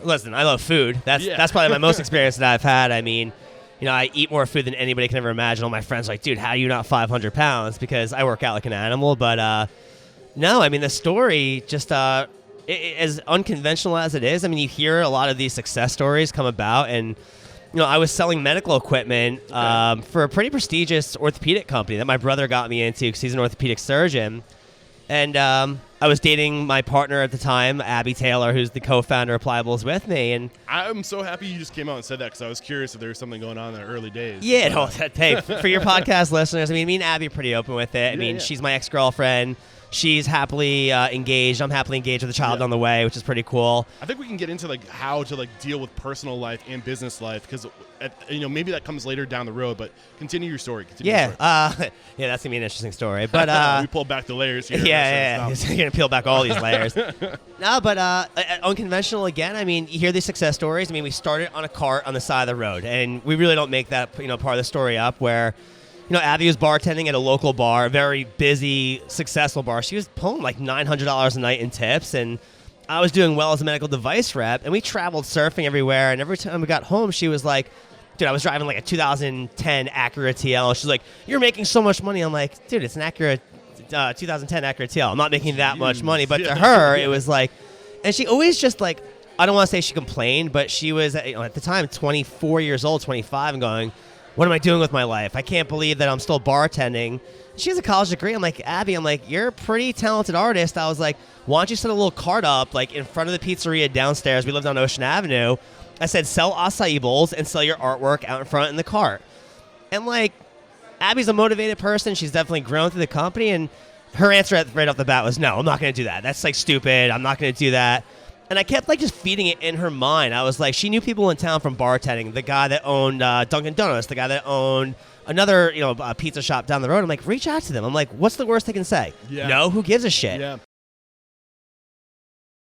listen, I love food. That's probably my most experience that I've had. I mean, I eat more food than anybody can ever imagine. All my friends are like, dude, how are you not 500 pounds? Because I work out like an animal. But no, I mean, the story just as unconventional as it is. I mean, you hear a lot of these success stories come about, and I was selling medical equipment for a pretty prestigious orthopedic company that my brother got me into because he's an orthopedic surgeon. And I was dating my partner at the time, Abby Taylor, who's the co-founder of Playa Bowls with me. And I'm so happy you just came out and said that because I was curious if there was something going on in the early days. Yeah, no, hey, for your podcast listeners, I mean, me and Abby are pretty open with it. I mean, she's my ex-girlfriend. She's happily engaged. I'm happily engaged with a child on the way, which is pretty cool. I think we can get into how to deal with personal life and business life because maybe that comes later down the road. But continue your story. Yeah, that's gonna be an interesting story. But we pull back the layers here. Yeah. You're gonna peel back all these layers. No, but unconventional again. I mean, you hear these success stories. I mean, we started on a cart on the side of the road, and we really don't make that part of the story up where. Abby was bartending at a local bar, a very busy, successful bar. She was pulling like $900 a night in tips, and I was doing well as a medical device rep, and we traveled surfing everywhere, and every time we got home, she was like, dude, I was driving like a 2010 Acura TL. She's like, you're making so much money. I'm like, dude, it's an Acura 2010 Acura TL. I'm not making that much money, but to her, it was like, and she always just like, I don't want to say she complained, but she was, at the time, 24 years old, 25, and going, what am I doing with my life? I can't believe that I'm still bartending. She has a college degree. I'm like, Abby, you're a pretty talented artist. I was like, why don't you set a little cart up like in front of the pizzeria downstairs? We lived on Ocean Avenue. I said, sell acai bowls and sell your artwork out in front in the cart. And Abby's a motivated person. She's definitely grown through the company. And her answer right off the bat was, no, I'm not going to do that. That's stupid. I'm not going to do that. And I kept just feeding it in her mind. I was like, she knew people in town from bartending. The guy that owned Dunkin' Donuts, the guy that owned another pizza shop down the road. I'm like, reach out to them. I'm like, what's the worst they can say? Yeah. No, who gives a shit? Yeah.